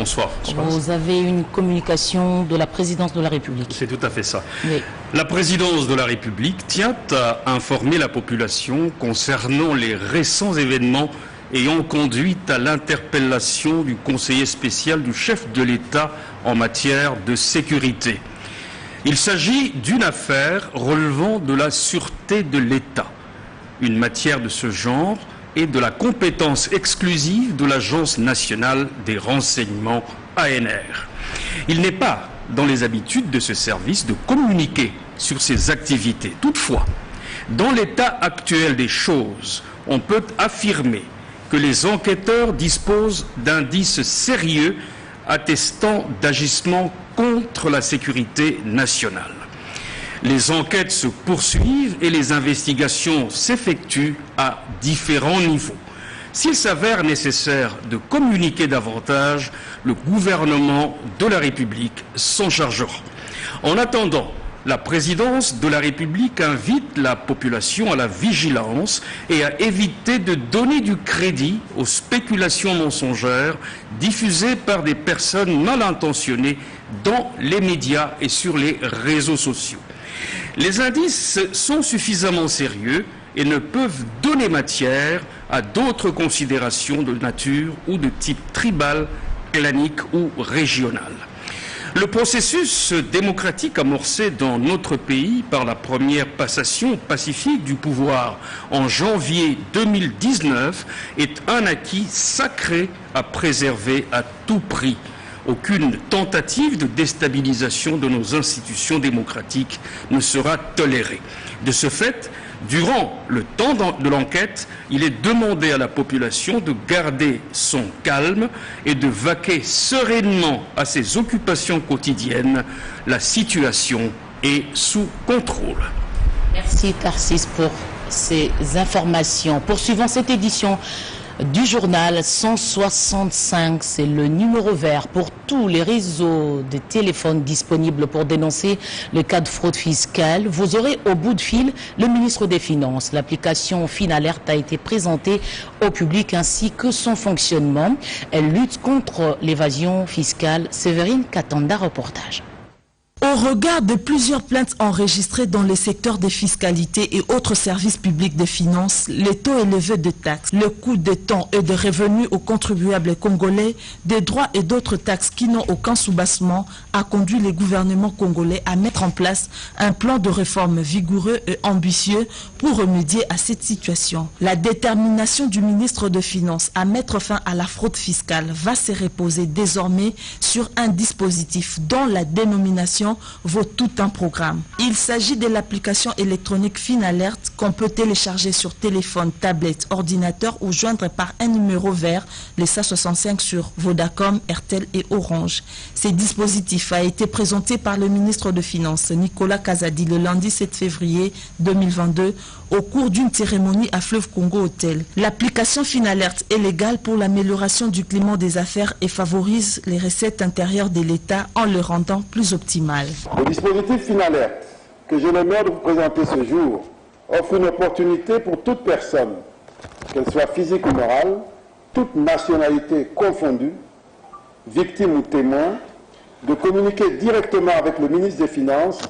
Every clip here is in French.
Bonsoir. Vous avez une communication de la présidence de la République. C'est tout à fait ça. Oui. La présidence de la République tient à informer la population concernant les récents événements ayant conduit à l'interpellation du conseiller spécial du chef de l'État en matière de sécurité. Il s'agit d'une affaire relevant de la sûreté de l'État. Une matière de ce genre est de la compétence exclusive de l'Agence nationale des renseignements ANR. Il n'est pas dans les habitudes de ce service de communiquer sur ses activités. Toutefois, dans l'état actuel des choses, on peut affirmer que les enquêteurs disposent d'indices sérieux attestant d'agissements contre la sécurité nationale. Les enquêtes se poursuivent et les investigations s'effectuent à différents niveaux. S'il s'avère nécessaire de communiquer davantage, le gouvernement de la République s'en chargera. En attendant, la présidence de la République invite la population à la vigilance et à éviter de donner du crédit aux spéculations mensongères diffusées par des personnes mal intentionnées dans les médias et sur les réseaux sociaux. Les indices sont suffisamment sérieux et ne peuvent donner matière à d'autres considérations de nature ou de type tribal, clanique ou régional. Le processus démocratique amorcé dans notre pays par la première passation pacifique du pouvoir en janvier 2019 est un acquis sacré à préserver à tout prix. Aucune tentative de déstabilisation de nos institutions démocratiques ne sera tolérée. De ce fait, durant le temps de l'enquête, il est demandé à la population de garder son calme et de vaquer sereinement à ses occupations quotidiennes. La situation est sous contrôle. Merci Tarsis pour ces informations. Poursuivons cette édition du journal 165, c'est le numéro vert pour tous les réseaux de téléphones disponibles pour dénoncer le cas de fraude fiscale. Vous aurez au bout de fil le ministre des Finances. L'application FinAlert a été présentée au public ainsi que son fonctionnement. Elle lutte contre l'évasion fiscale. Séverine Katanda, reportage. Au regard de plusieurs plaintes enregistrées dans les secteurs des fiscalités et autres services publics des finances, les taux élevés de taxes, le coût de temps et de revenus aux contribuables congolais, des droits et d'autres taxes qui n'ont aucun soubassement a conduit les gouvernements congolais à mettre en place un plan de réforme vigoureux et ambitieux pour remédier à cette situation. La détermination du ministre des Finances à mettre fin à la fraude fiscale va se reposer désormais sur un dispositif dont la dénomination vaut tout un programme. Il s'agit de l'application électronique FinAlert qu'on peut télécharger sur téléphone, tablette, ordinateur ou joindre par un numéro vert, les 165 sur Vodacom, RTL et Orange. Ce dispositif a été présenté par le ministre des Finances, Nicolas Kazadi, le lundi 7 février 2022 au cours d'une cérémonie à Fleuve Congo Hôtel. L'application FinAlert est légale pour l'amélioration du climat des affaires et favorise les recettes intérieures de l'État en le rendant plus optimal. Le dispositif FinAlert, que j'ai l'honneur de vous présenter ce jour, offre une opportunité pour toute personne, qu'elle soit physique ou morale, toute nationalité confondue, victime ou témoin, de communiquer directement avec le ministre des Finances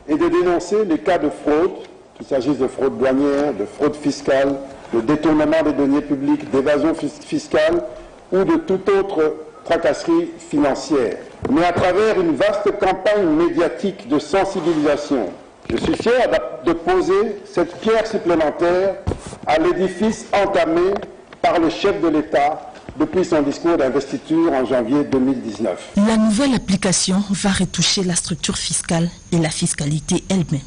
et de dénoncer les cas de fraude, qu'il s'agisse de fraude douanière, de fraude fiscale, de détournement des deniers publics, d'évasion fiscale ou de toute autre tracasserie financière. Mais à travers une vaste campagne médiatique de sensibilisation, je suis fier de poser cette pierre supplémentaire à l'édifice entamé par le chef de l'État depuis son discours d'investiture en janvier 2019. La nouvelle application va retoucher la structure fiscale et la fiscalité elle-même.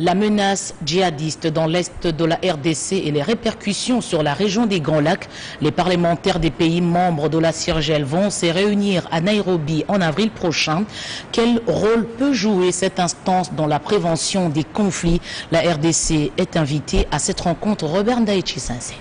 La menace djihadiste dans l'est de la RDC et les répercussions sur la région des Grands Lacs. Les parlementaires des pays membres de la CIRGL vont se réunir à Nairobi en avril prochain. Quel rôle peut jouer cette instance dans la prévention des conflits? La RDC est invitée à cette rencontre. Robert Ndaïchi Sensé.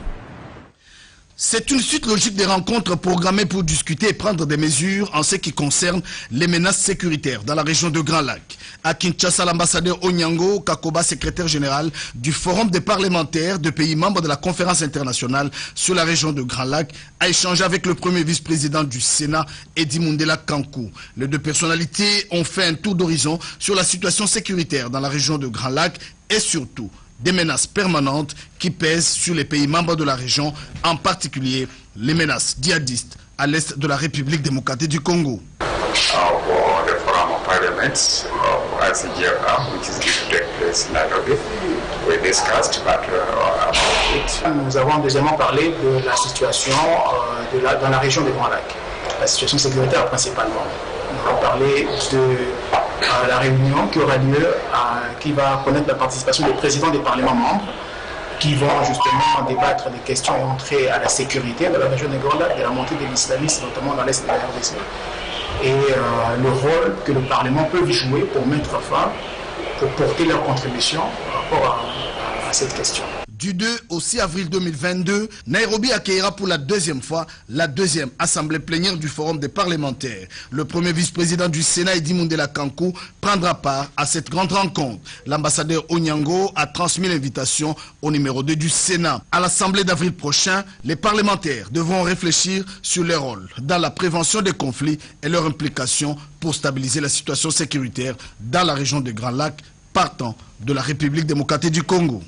C'est une suite logique des rencontres programmées pour discuter et prendre des mesures en ce qui concerne les menaces sécuritaires dans la région de Grand Lac. À Kinshasa, l'ambassadeur Onyango Kakoba, secrétaire général du Forum des parlementaires de pays membres de la conférence internationale sur la région de Grand Lac, a échangé avec le premier vice-président du Sénat, Edi Mundela Kankou. Les deux personnalités ont fait un tour d'horizon sur la situation sécuritaire dans la région de Grand Lac et surtout des menaces permanentes qui pèsent sur les pays membres de la région, en particulier les menaces djihadistes à l'est de la République démocratique du Congo. For the Forum of Parliaments of ICGFR, which is going to take place in Nairobi, we discussed about it. Nous avons deuxièmement parlé de la situation dans la région des Grands Lacs, la situation sécuritaire principalement. Nous avons parlé de la réunion qui aura lieu, qui va connaître la participation des présidents des parlements membres, qui vont justement débattre des questions et entrer à la sécurité de la région des Grands Lacs, de la montée de l'islamisme, notamment dans l'est de la RDC, et le rôle que le Parlement peut jouer pour mettre fin, pour porter leur contribution par rapport à cette question. Du 2 au 6 avril 2022, Nairobi accueillera pour la deuxième fois la deuxième assemblée plénière du Forum des parlementaires. Le premier vice-président du Sénat, Edi Mundela Kankou, prendra part à cette grande rencontre. L'ambassadeur Onyango a transmis l'invitation au numéro 2 du Sénat. À l'assemblée d'avril prochain, les parlementaires devront réfléchir sur leur rôle dans la prévention des conflits et leur implication pour stabiliser la situation sécuritaire dans la région des Grands Lacs, partant de la République démocratique du Congo.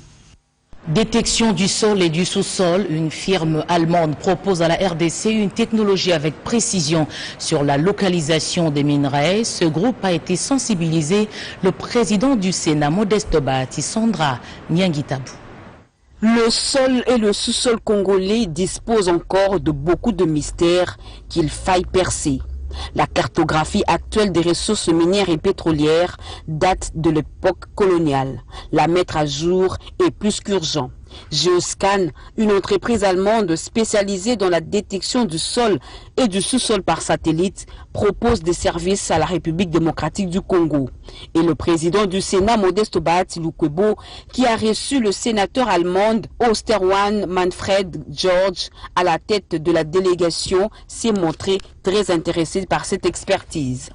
Détection du sol et du sous-sol, une firme allemande propose à la RDC une technologie avec précision sur la localisation des minerais. Ce groupe a été sensibilisé. Le président du Sénat, Modeste Bahati, Sandra Nyangitabou. Le sol et le sous-sol congolais disposent encore de beaucoup de mystères qu'il faille percer. La cartographie actuelle des ressources minières et pétrolières date de l'époque coloniale. La mettre à jour est plus qu'urgent. Geoscan, une entreprise allemande spécialisée dans la détection du sol et du sous-sol par satellite, propose des services à la République démocratique du Congo. Et le président du Sénat, Modeste Bahati Lukwebo, qui a reçu le sénateur allemand Osterwan Manfred George à la tête de la délégation, s'est montré très intéressé par cette expertise.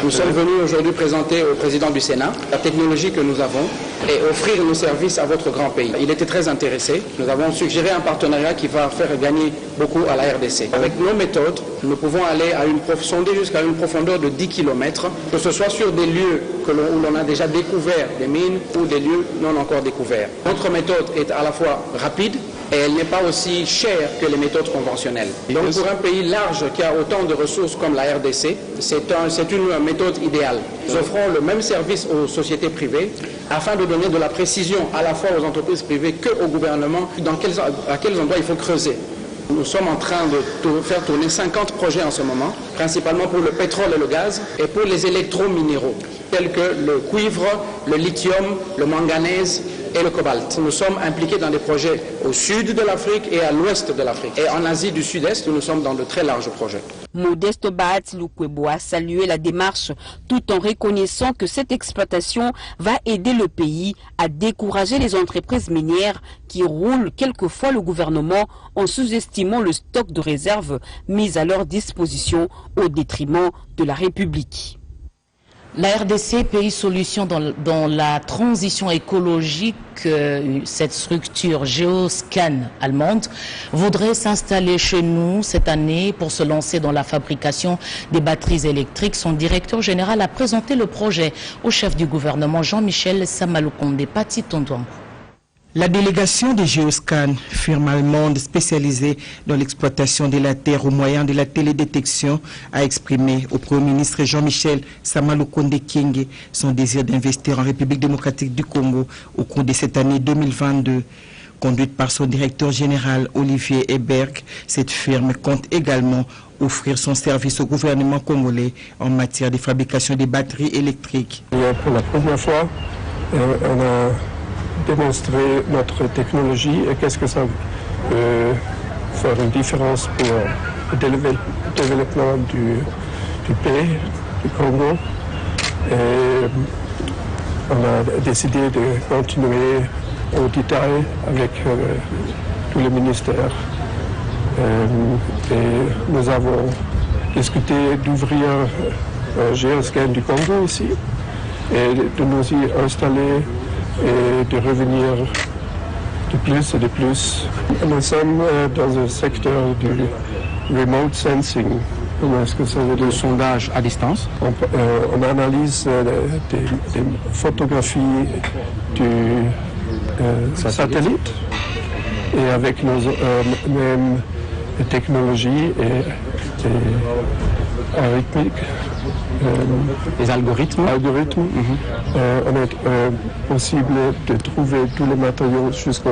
Nous sommes venus aujourd'hui présenter au président du Sénat la technologie que nous avons et offrir nos services à votre grand pays. Il était très intéressé. Nous avons suggéré un partenariat qui va faire gagner beaucoup à la RDC. Avec nos méthodes, nous pouvons aller sonder jusqu'à une profondeur de 10 km, que ce soit sur des lieux où l'on a déjà découvert des mines ou des lieux non encore découverts. Notre méthode est à la fois rapide et elle n'est pas aussi chère que les méthodes conventionnelles. Donc pour un pays large qui a autant de ressources comme la RDC, c'est une méthode idéale. Nous offrons le même service aux sociétés privées afin de donner de la précision à la fois aux entreprises privées qu'au gouvernement à quels endroits il faut creuser. Nous sommes en train de faire tourner 50 projets en ce moment, principalement pour le pétrole et le gaz et pour les électrominéraux, tels que le cuivre, le lithium, le manganèse et le cobalt. Nous sommes impliqués dans des projets au sud de l'Afrique et à l'ouest de l'Afrique. Et en Asie du Sud-Est, nous sommes dans de très larges projets. Modeste Bahati Lukwebo a salué la démarche tout en reconnaissant que cette exploitation va aider le pays à décourager les entreprises minières qui roulent quelquefois le gouvernement en sous-estimant le stock de réserves mis à leur disposition au détriment de la République. La RDC, pays solution dans la transition écologique, cette structure Geoscan allemande voudrait s'installer chez nous cette année pour se lancer dans la fabrication des batteries électriques. Son directeur général a présenté le projet au chef du gouvernement Jean-Michel Samaloukonde Pati Tondouangou. La délégation de Geoscan, firme allemande spécialisée dans l'exploitation de la terre au moyen de la télédétection, a exprimé au Premier ministre Jean-Michel Samaloukonde Kyenge son désir d'investir en République démocratique du Congo au cours de cette année 2022. Conduite par son directeur général Olivier Eberg, cette firme compte également offrir son service au gouvernement congolais en matière de fabrication des batteries électriques. Pour la première fois, on a démontrer notre technologie et qu'est-ce que ça peut faire une différence pour le développement du pays, du Congo. Et on a décidé de continuer au détail avec tous les ministères Et nous avons discuté d'ouvrir Geoscan du Congo ici et de nous y installer et de revenir de plus et de plus. Nous sommes dans un secteur du remote sensing. Comment est-ce que ça veut dire? Le sondage à distance. On analyse des photographies du satellite et avec nos mêmes technologies et arithmiques. Les algorithmes. On est possible de trouver tous les matériaux jusqu'à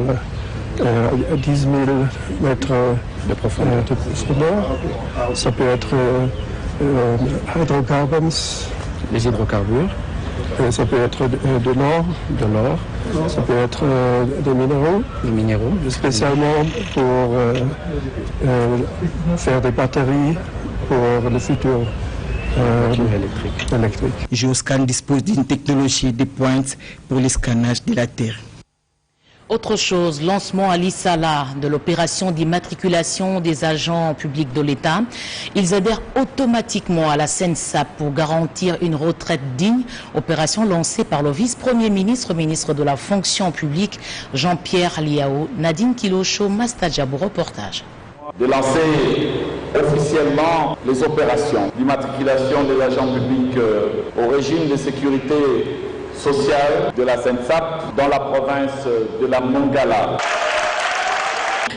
10 000 mètres de profondeur. Ça peut être hydrocarbons. Les hydrocarbures. Ça peut être de l'or. Ça peut être des minéraux. Spécialement pour faire des batteries pour le futur électrique. Geoscan dispose d'une technologie de pointe pour le scannage de la Terre. Autre chose, lancement à l'ISALA de l'opération d'immatriculation des agents publics de l'État. Ils adhèrent automatiquement à la CENSAP pour garantir une retraite digne. Opération lancée par le vice-premier ministre, ministre de la fonction publique, Jean-Pierre Liaou. Nadine Kilocho, Mastadjabou, reportage. De lancer officiellement les opérations d'immatriculation des agents publics au régime de sécurité sociale de la CENSAP dans la province de la Mongala.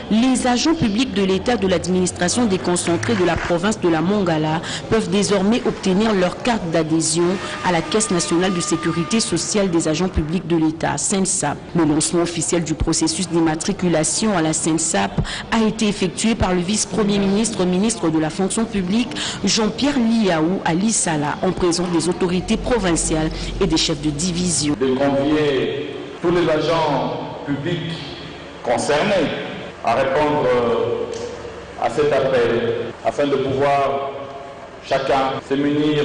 Les agents publics de l'État de l'administration déconcentrée de la province de la Mongala peuvent désormais obtenir leur carte d'adhésion à la Caisse nationale de sécurité sociale des agents publics de l'État, CENSAP. Le lancement officiel du processus d'immatriculation à la CENSAP a été effectué par le vice-premier ministre, ministre de la fonction publique, Jean-Pierre Liaou à l'ISALA, en présence des autorités provinciales et des chefs de division. De convier tous les agents publics concernés à répondre à cet appel afin de pouvoir chacun se munir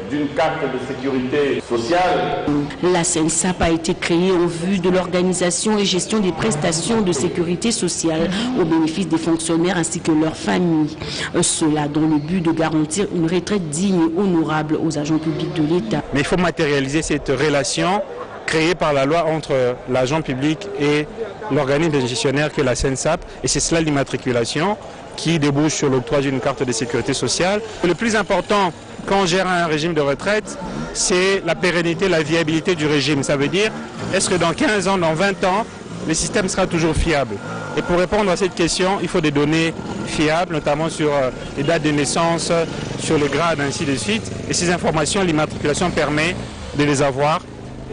d'une carte de sécurité sociale. La CENSAP a été créée en vue de l'organisation et gestion des prestations de sécurité sociale au bénéfice des fonctionnaires ainsi que leurs familles. Cela dans le but de garantir une retraite digne et honorable aux agents publics de l'État. Mais il faut matérialiser cette relation créée par la loi entre l'agent public et l'organisme gestionnaire que la CENSAP, et c'est cela l'immatriculation qui débouche sur l'octroi d'une carte de sécurité sociale. Le plus important quand on gère un régime de retraite, c'est la pérennité, la viabilité du régime. Ça veut dire, est-ce que dans 15 ans, dans 20 ans, le système sera toujours fiable? Et pour répondre à cette question, il faut des données fiables, notamment sur les dates de naissance, sur les grades, ainsi de suite. Et ces informations, l'immatriculation permet de les avoir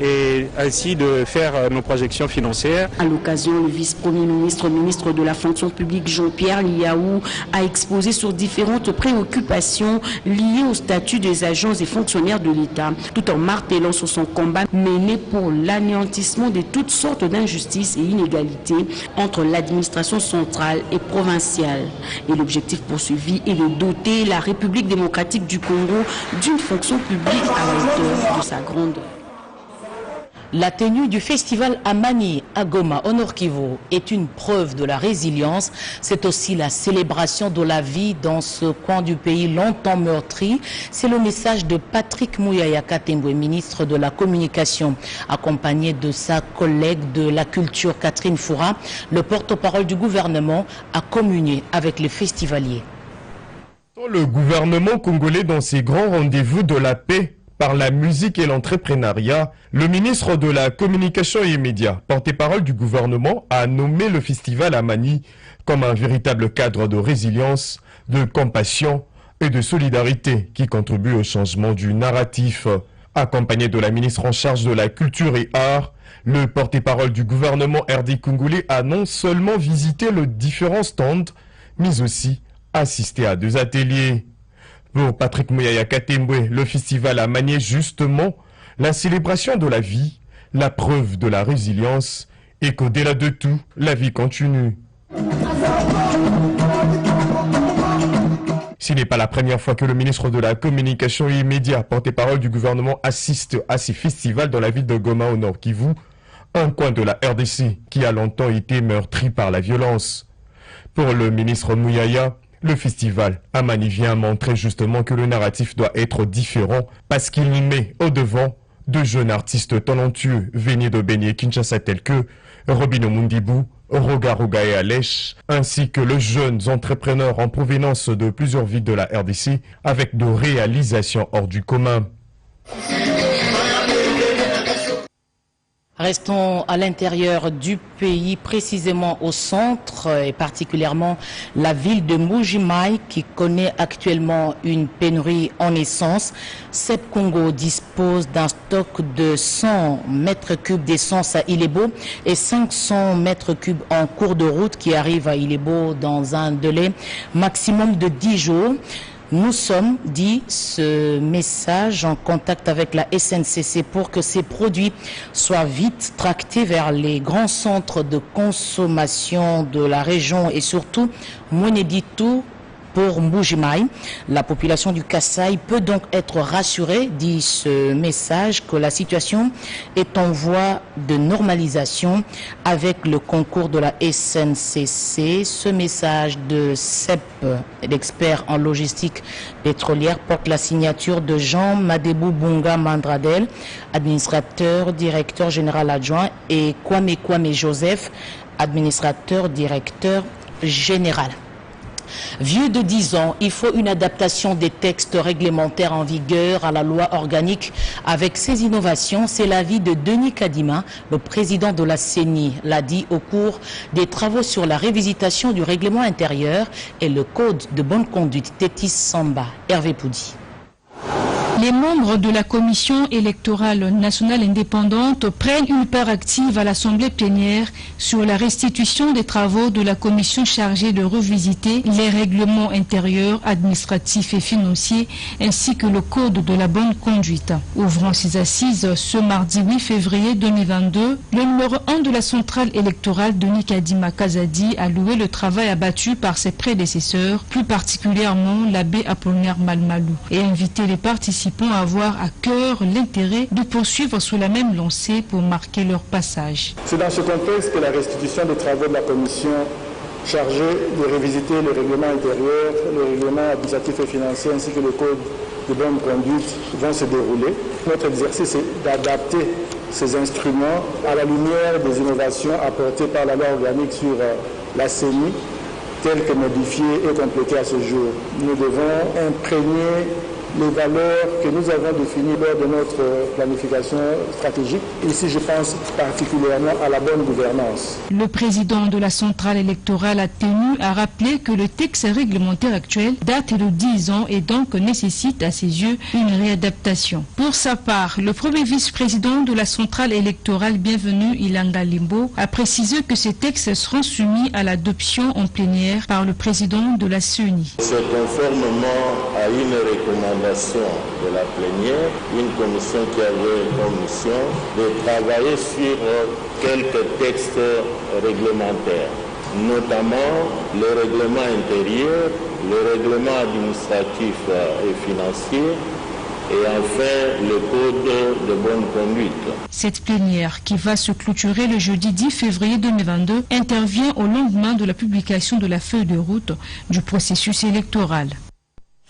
et ainsi de faire nos projections financières. À l'occasion, le vice-premier ministre, ministre de la fonction publique Jean-Pierre Liaou a exposé sur différentes préoccupations liées au statut des agents et fonctionnaires de l'État, tout en martelant sur son combat mené pour l'anéantissement de toutes sortes d'injustices et inégalités entre l'administration centrale et provinciale. Et l'objectif poursuivi est de doter la République démocratique du Congo d'une fonction publique à la hauteur de sa grandeur. La tenue du festival Amani à Goma, au Nord Kivu, est une preuve de la résilience. C'est aussi la célébration de la vie dans ce coin du pays longtemps meurtri. C'est le message de Patrick Mouyaya Katembwe, ministre de la Communication, accompagné de sa collègue de la Culture Catherine Foura. Le porte-parole du gouvernement a communié avec les festivaliers. Le gouvernement congolais dans ses grands rendez-vous de la paix par la musique et l'entrepreneuriat, le ministre de la Communication et Médias, porte-parole du gouvernement, a nommé le festival Amani comme un véritable cadre de résilience, de compassion et de solidarité qui contribue au changement du narratif. Accompagné de la ministre en charge de la culture et art, le porte-parole du gouvernement RD congolais a non seulement visité les différents stands, mais aussi assisté à 2 ateliers. Pour Patrick Mouyaya Katembwe, le festival a manié justement la célébration de la vie, la preuve de la résilience et qu'au-delà de tout, la vie continue. Ce n'est pas la première fois que le ministre de la Communication et Médias, porte-parole du gouvernement, assiste à ces festivals dans la ville de Goma au Nord Kivu, un coin de la RDC qui a longtemps été meurtri par la violence. Pour le ministre Mouyaya, le festival Amani vient montrer justement que le narratif doit être différent parce qu'il met au devant de jeunes artistes talentueux venus de Béni Kinshasa tels que Robin Mundibou, Roga Roga et Alèche, ainsi que les jeunes entrepreneurs en provenance de plusieurs villes de la RDC avec de réalisations hors du commun. Restons à l'intérieur du pays, précisément au centre et particulièrement la ville de Mbuji-Mayi qui connaît actuellement une pénurie en essence. CEP Congo dispose d'un stock de 100 mètres cubes d'essence à Ilebo et 500 mètres cubes en cours de route qui arrivent à Ilebo dans un délai maximum de 10 jours. Nous sommes, dit ce message, en contact avec la SNCC pour que ces produits soient vite tractés vers les grands centres de consommation de la région et surtout Mweneditu pour Mbuji-Mayi. La population du Kasaï peut donc être rassurée, dit ce message, que la situation est en voie de normalisation avec le concours de la SNCC. Ce message de CEP, l'expert en logistique pétrolière, porte la signature de Jean Madebou Bunga Mandradel, administrateur, directeur général adjoint, et Kwame Joseph, administrateur, directeur général. Vieux de 10 ans, il faut une adaptation des textes réglementaires en vigueur à la loi organique. Avec ces innovations, c'est l'avis de Denis Kadima, le président de la CENI, l'a dit au cours des travaux sur la révisitation du règlement intérieur et le code de bonne conduite. Tétis Samba, Hervé Poudi. Les membres de la Commission électorale nationale indépendante prennent une part active à l'Assemblée plénière sur la restitution des travaux de la commission chargée de revisiter les règlements intérieurs, administratifs et financiers ainsi que le code de la bonne conduite. Ouvrant ses assises ce mardi 8 février 2022, le numéro 1 de la centrale électorale, Denis Kadima Kazadi, a loué le travail abattu par ses prédécesseurs, plus particulièrement l'abbé Apollinaire Malmalou, et invité les participants à avoir à cœur l'intérêt de poursuivre sous la même lancée pour marquer leur passage. C'est dans ce contexte que la restitution des travaux de la commission chargée de revisiter le règlement intérieur, le règlement administratif et financier ainsi que le code de bonne conduite vont se dérouler. Notre exercice est d'adapter ces instruments à la lumière des innovations apportées par la loi organique sur la CENI, telle que modifiée et complétée à ce jour. Nous devons imprégner les valeurs que nous avons définies lors de notre planification stratégique. Ici, je pense particulièrement à la bonne gouvernance. Le président de la centrale électorale a tenu à rappeler que le texte réglementaire actuel date de 10 ans et donc nécessite à ses yeux une réadaptation. Pour sa part, le premier vice-président de la centrale électorale, bienvenu Ilanga Limbo, a précisé que ces textes seront soumis à l'adoption en plénière par le président de la CENI. C'est conformément à une recommandation de la plénière, une commission qui avait comme mission de travailler sur quelques textes réglementaires, notamment le règlement intérieur, le règlement administratif et financier, et enfin le code de bonne conduite. Cette plénière, qui va se clôturer le jeudi 10 février 2022, intervient au lendemain de la publication de la feuille de route du processus électoral.